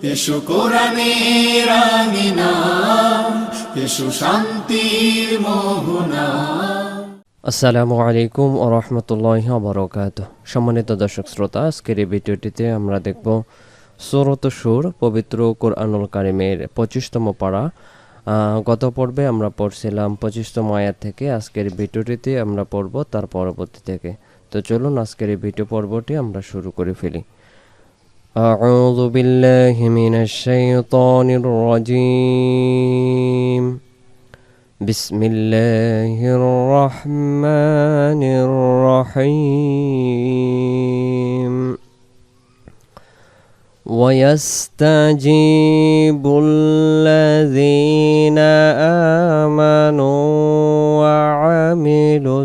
এসো কোরআনের আঙিনা, এসো শান্তির মোহনা। আসসালামু আলাইকুম ওয়া রাহমাতুল্লাহি ওয়া বারাকাতুহু। সম্মানিত দর্শক শ্রোতা, আজকের এই ভিডিওটিতে আমরা দেখব সূরাত সূর, পবিত্র কোরআনুল কারীমের 25তম পারা। গত পর্বে আমরা পড়ছিলাম 25তম আয়াত থেকে। আজকের ভিডিওটিতে আমরা পড়ব তার পরবর্তী থেকে। তো চলুন আজকের এই ভিডিও পর্বটি আমরা শুরু করে ফেলি। আউযু বিল্লাহি মিনাশ শাইতানির রাজীম। বিসমিল্লাহির রহমানির রহিম। ويستجيب الذين آمنوا وعملوا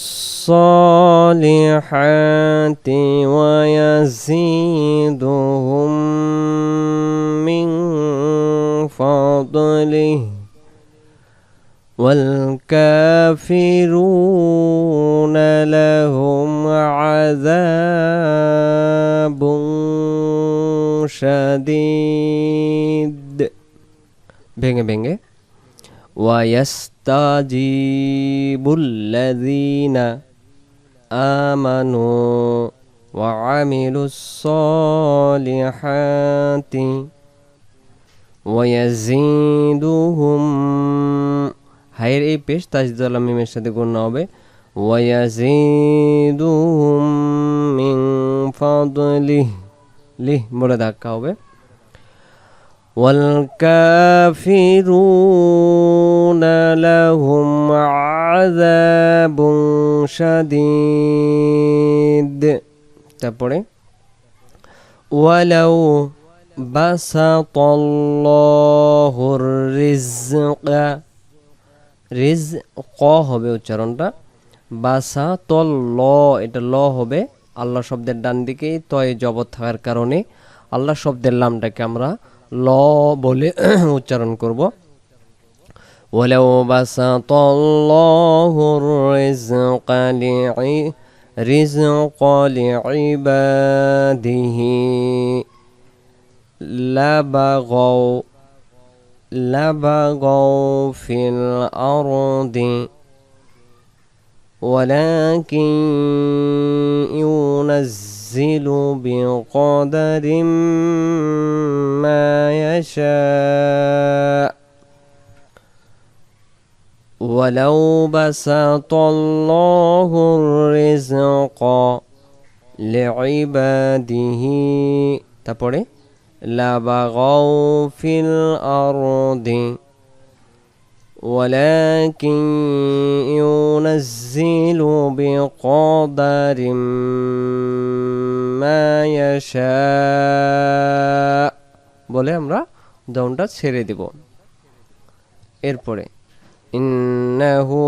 الصالحات ويزيدهم من فضله والكافرون لهم عذاب شديد ভেঙে ভেঙে ويستجيب الذين آمنوا وعملوا الصالحات ويزيدهم হায়ের এই পেশ তাজদুল মিমের সাথে গুণ হবে ওয়ায়াজিদুহুম মিন ফাদলিহি, লিহ বলে ধাক্কা হবে। ওয়াল কাফিরুনা লাহুম আযাবুন শাদীদ। তারপরে ওয়ালাউ বাসাতাল্লাহুর রিজকা, রিজক হবে উচ্চারণটা, বাসা তল ল, এটা ল হবে। আল্লাহ শব্দের ডান দিকে তয় জবর থাকার কারণে আল্লাহ শব্দের লামটাকে আমরা ল বলে উচ্চারণ করব। ওয়ালাউ বাসাতাল্লাহুর রিজকা লিইবাদিহি لبغوا في الأرض ولكن ينزل بقدر ما يشاء ولو بسط الله الرزق لعباده তারপরে لبغوا في الأرض ولكن ينزل بقدر ما يشاء বলে আমরা ডাউনটা ছেড়ে দেব। এরপরে ইন্নাহু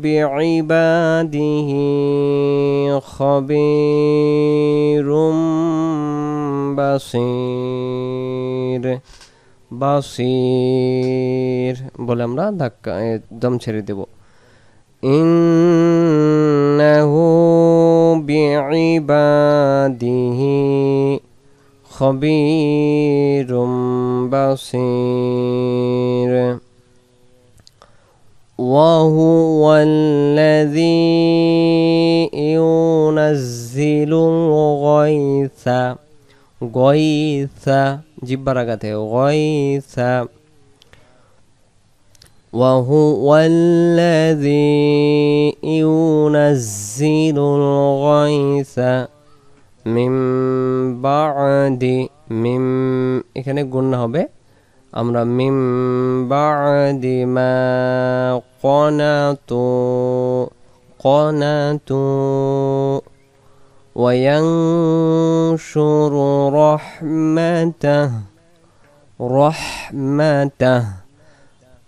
বিইবাদিহি খবীরুম বাসির বলে আমরা ধাক্কা একদম ছেড়ে দেব। ইন্নাহু বিইবাদিহি খবীরুম বাসির। وهو الذي ينزل الغيث, গয়সা জিহ্বার আঘাতে গয়সা। وهو الذي ينزل الغيث من بعد, মিম এখানে গুণ হবে, আমরা মিম বাদি মা কনাতু وينشر رحمته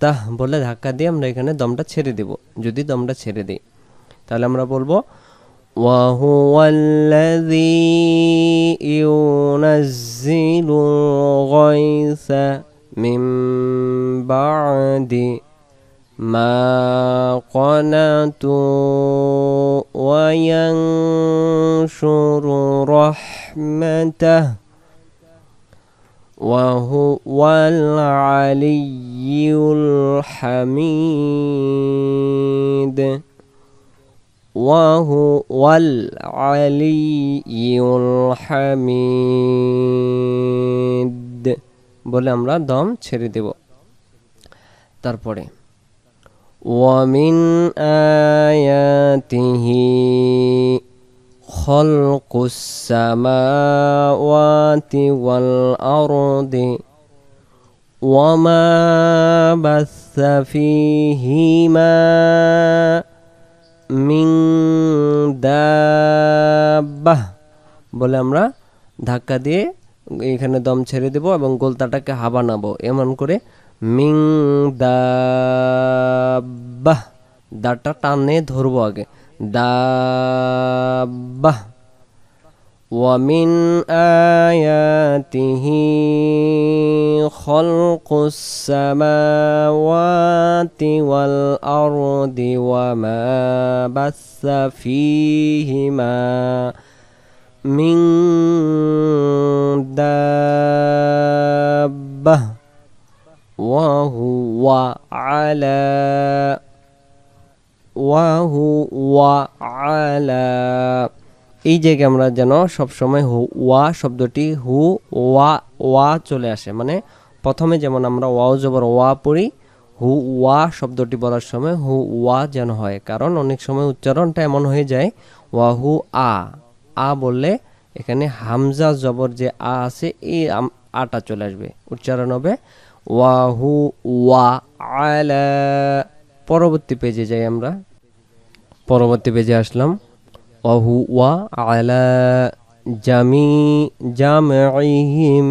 তাহ বলে ধাক্কা দিয়ে আমরা এখানে দমটা ছেড়ে দেব। যদি দমটা ছেড়ে দিই তাহলে আমরা বলবো وهو الذي ينزل الغيث من بعد ما قنطوا وينشر رحمته وهو العلي الحميد وهو العلي الحميد বলে আমরা দম ছেড়ে দেব। তারপরে ومن آياته خلق السماوات والأرض وما بث فيهما من দাব্বাহ বলে আমরা ধাক্কা দিয়ে এখানে দম ছেড়ে দেব এবং গোলতাটাকে হা বানাবো এমন করে মিং দাব্বাহ দাটা টানে ধরবো আগে দাব্বাহ ومن آياته خلق السماوات والأرض وما بث فيهما من دابة وهو على এই জায়গায় আমরা যেন সবসময় ওয়া শব্দটি হু ওয়া ওয়া চলে আসে, মানে প্রথমে যেমন আমরা ওয়াও জবর ওয়া পড়ি, হু ওয়া শব্দটি বলার সময় হু ওয়া যেন হয়, কারণ অনেক সময় উচ্চারণটা এমন হয়ে যায় ওয়াহু আ বললে এখানে হামজা জবর যে আ আছে এই আটা চলে আসবে, উচ্চারণ হবে ওয়াহু ওয়া আলা। পরবর্তী পেজে যাই আমরা, পরবর্তী পেজে আসলাম وهو على جمعهم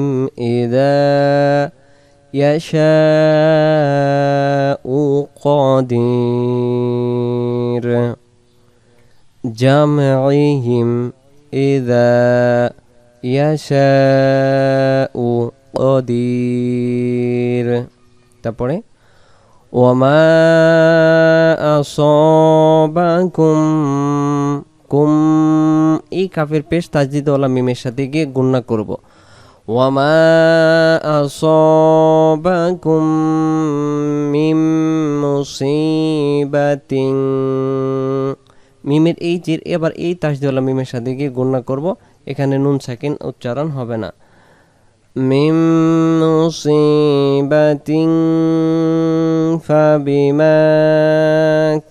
إذا يشاء قدير جمعهم إذا يشاء قدير তারপরে وما أصابكم কুম এই কাফের পেশ তাজদিদ ওয়ালা মিমের সাথে গিয়ে গুণনা করব। ওয়ামা আসাবাকুম মিম মুসিবাতিন মিমের এই জির এবার এই তাজদিদ ওয়ালা মিমের সাথে গিয়ে গুণনা করব, এখানে নুন সাকিন উচ্চারণ হবে না। মিম মুসিবাতিন ফাবিমা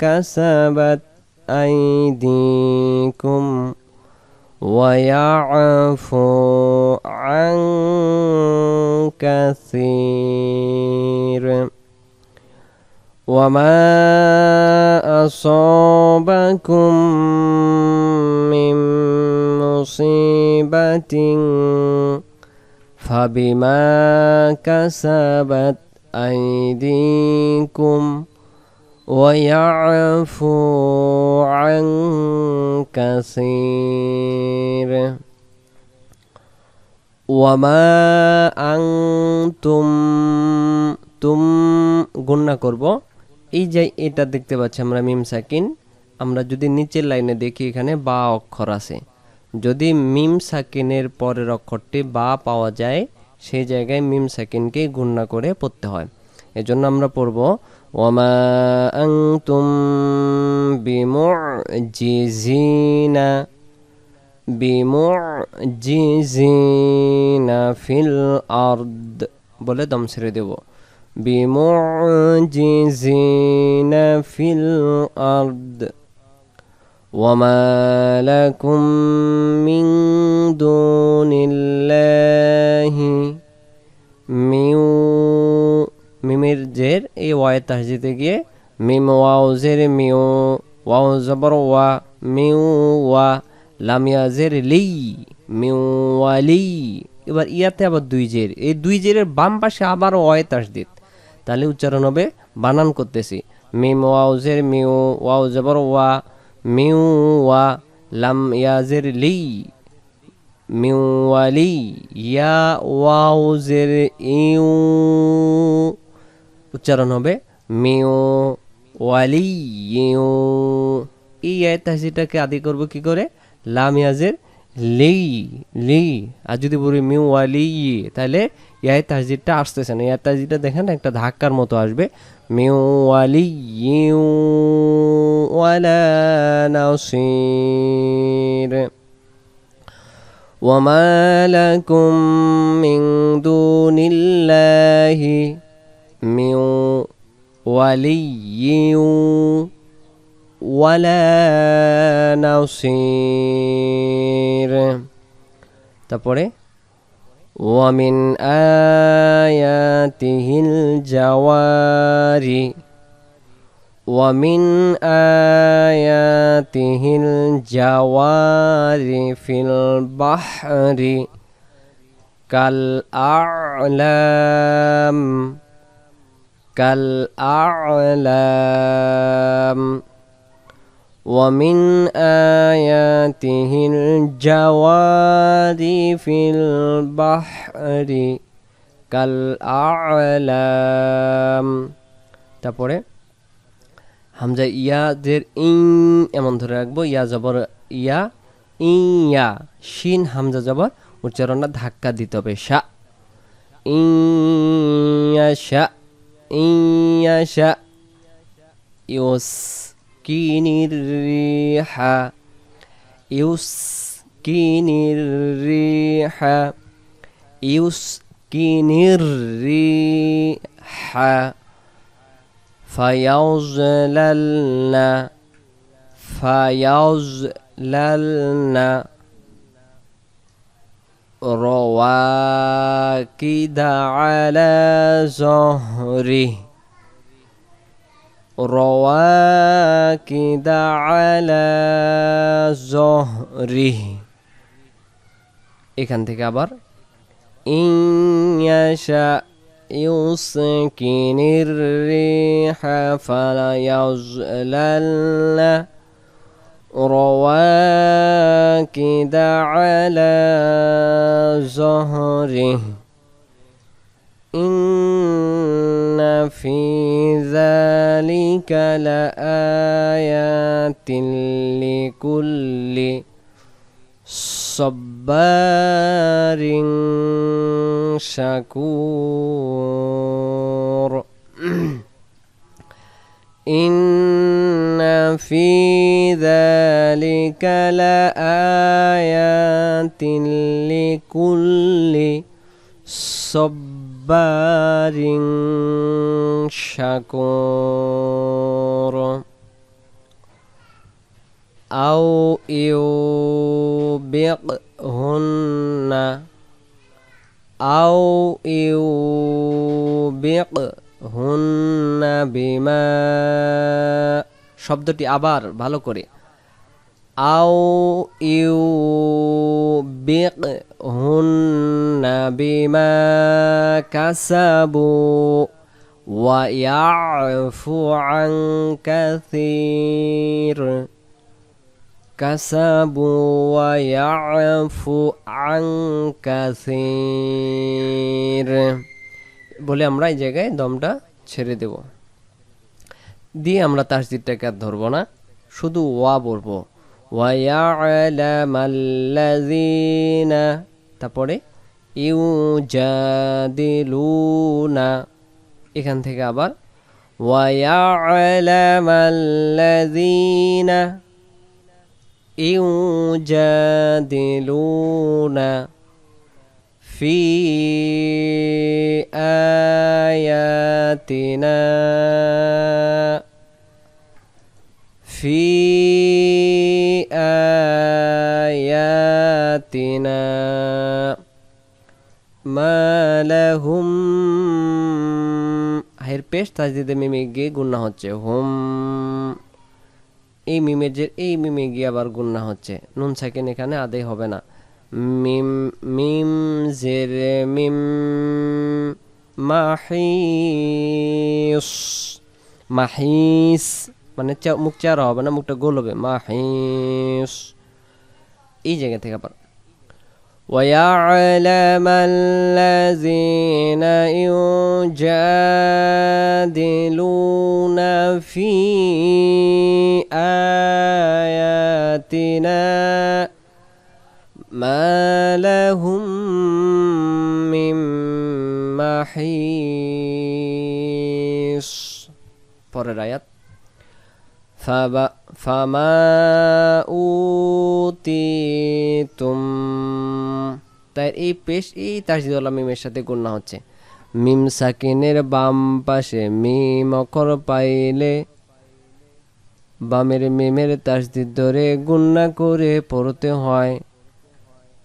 কাসাবাত أيديكم ويعفو عن كثير وما أصابكم من مصيبة فبما كسبت أيديكم ويعفو عن كثير وما أنتم তুম গুণনা করব। এই যে এটা দেখতে পাচ্ছি আমরা মিম সাকিন, আমরা যদি নিচের লাইনে দেখি এখানে বা অক্ষর আছে, যদি মিম সাকিনের পরের অক্ষরটি বা পাওয়া যায় সেই জায়গায় মিম সাকিনকে গুণনা করে পড়তে হয়। এজন্য আমরা পড়ব ওয়ামা আনতুম বিমুজিজিনা ফিল আরদ বলে দম ছেড়ে দেব। বিমুজিজিনা ফিল আরদ ওয়ামা লাকুম মিন দুনিল্লাহি মিমের জের এই ওয়ায়ে তাহজিতে গিয়ে মিম ওয়াও জের মিউ ওয়াও জবর ওয়া মিউ ওয়া লাম ইয়া জের লি মিউ ওয়ালি। এবার ইয়াতে আবার দুই জের, এই দুই জেরের বাম পাশে আবার ওয়ায়ে তাহজিদ, তাহলে উচ্চারণ হবে বানান করতেছি মিম ওয়াও জের মিউ ওয়াও জবর ওয়া মিউ ওয়া লাম ইয়া জের লি মিউ ওয়ালি ইয়া ওয়াও জের ইউ, উচ্চারণ হবে মিউ ওয়ালি ইউ। এই ইয়ায়ে তাহজিরটাকে আদি করব কি করে, লাম ইয়াজের লি, লি। আর যদি বলি মিউ ওয়ালি, তাহলে ইয়ায়ে তাহজিরটা আসতেছে না। ইয়ায়ে তাহজিরটা দেখেন একটা ধাক্কার মতো আসবে, মিউ ওয়ালি ওয়ালা নাসির। وما لكم من دون الله من ولي ولا نصير। তারপরে ومن آياته الجوار ومن آياته الجوار في البحر كالأعلام كالأعلام ومن آياته الجوار في البحر كالأعلام। তারপরে হামজা ইয়াদের ইং এমন ধরে রাখবো, ইয়া জবর ইয়া, ইয়া, শিন হামজা জবর উচ্চারণটা ধাক্কা দিতে হবে, শা, ইয়াশা, ইয়াশা। ইউসকিনির রিহা, ইউসকিনির রিহা, ইউসকিনির রিহা। فيظللن فيظللن رواكد على ظهره رواكد على ظهره। এখান থেকে আবার ইন ইয়াশা يسكن الريح فلا يظللن رواكد على ظهره إن في ذلك لآيات لكل صبار شكور إن في ذلك لآيات لكل صبار شكور أو يوبقهن أو يوبقهن بما শব্দটি আবার ভালো করে, আও ইউবিকহুন্না বিমা কাসাবু ওয়া ইয়াফু আন কাসীর। কাসাবু ওয়া ইয়াফু আন কাসীর বলে আমরা এই জায়গায় দমটা ছেড়ে দেব, দিয়ে আমরা তাসদীদটাকে আর ধরবো না, শুধু ওয়া বলবো, ওয়া ইয়ালামাল্লাযীনা, তারপরে ইউজাদিলুনা। এখান থেকে আবার ওয়া ইয়ালামাল্লাযীনা ইউজাদিলুনা ফি আয়াতিনা ফি আয়াতিনা মা লাহুম। হের পেশ তাজদিদে মিমে গিয়ে গুন্না হচ্ছে, হুম, এই মিমের যে এই মিমে গিয়ে আবার গুন্না হচ্ছে, নুন সাকিন এখানে আদায় হবে না। মিম মিম জের মিম মাহিস, মাহিস মানে মুখ চারা হবে না, মুখটা গোল হবে, মাহিস। এই জায়গা থেকে আবার ويعلم الذين يجادلون في آياتنا ما لهم من محيص পরের আয়াত ফামা উতিতুম তাই এই পেশ এই তাসদীদুল মিমের সাথে গুণনা হচ্ছে মিম সাকিনের বাম পাশে মিম অক্ষর পাইলে বামের মিমের তাসদীদ ধরে গুণনা করে পড়তে হয়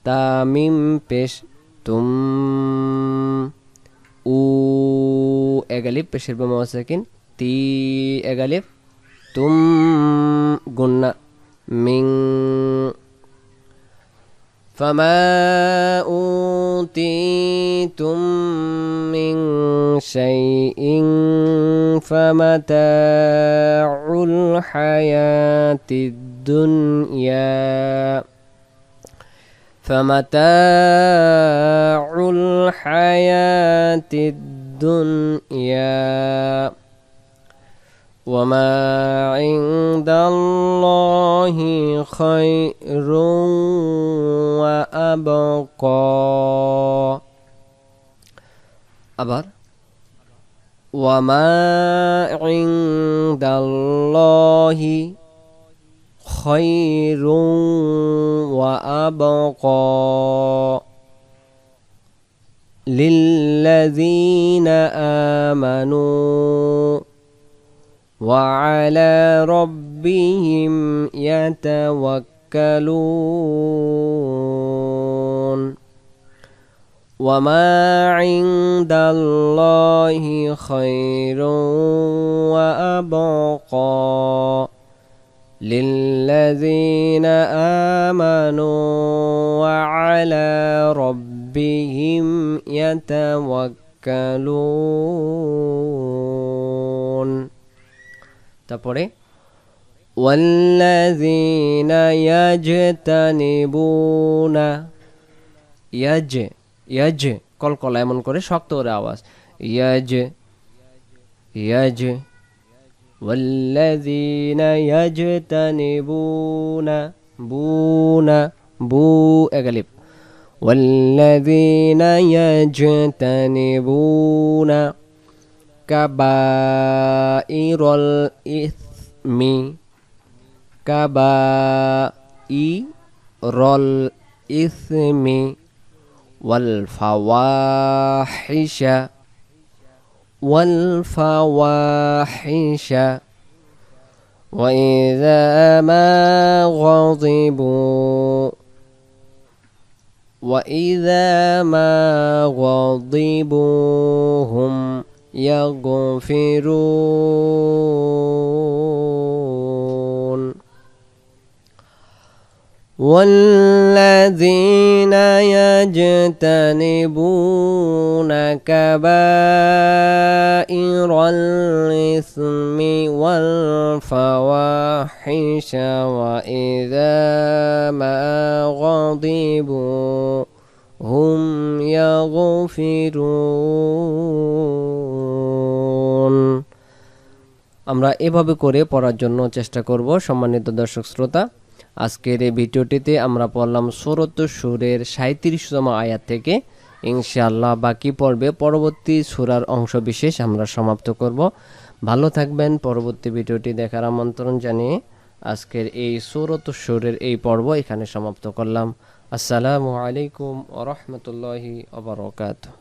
তা মিম পেশ তুম উ এগালিফ পেশের বাম সাকিন তি এগালিফ তুম গুন্না মিং ফামা উতিতুম মিন শাইইন ফামাতাউল হায়াতিদ দুনিয়া ফামাতাউল হায়াতিদ দুনিয়া وما عند الله خير وأبقى আবার وما عند الله خير وأبقى للذين آمنوا وعلى ربهم يتوكلون وما عند الله خير وأبقى للذين آمنوا وعلى ربهم يتوكلون তারপরে ওয়াল্লাযীনা ইয়াজতানিবুনা ইয়াজ কলকলা এমন করে শক্ত করে আওয়াজ ইয়াজ ওয়াল্লাযীনা ইয়াজতানিবুনা বু এগালিফ ওয়াল্লাযীনা ইয়াজতানিবুনা কাবাইরল ইসমি ওয়াল ফাওয়াহিশা وإذا ما غضبوا هم يغفرون والذين يجتنبون كبائر الإثم والفواحش وإذا ما غضبوا هم يغفرون আমরা এভাবে করে পড়ার জন্য চেষ্টা করব। সম্মানিত দর্শক শ্রোতা, আজকের এই ভিডিওটিতে আমরা পড়লাম সূরাতুশ সূরের 37তম আয়াত থেকে। ইনশাআল্লাহ বাকি পর্বে পরবর্তী সূরার অংশ বিশেষ আমরা সমাপ্ত করব। ভালো থাকবেন। পরবর্তী ভিডিওটি দেখার আমন্ত্রণ জানিয়ে আজকের এই সূরাতুশ সূরের এই পর্ব এখানে সমাপ্ত করলাম। আসসালামু আলাইকুম ওয়া রাহমাতুল্লাহি ওয়া বারাকাতুহু।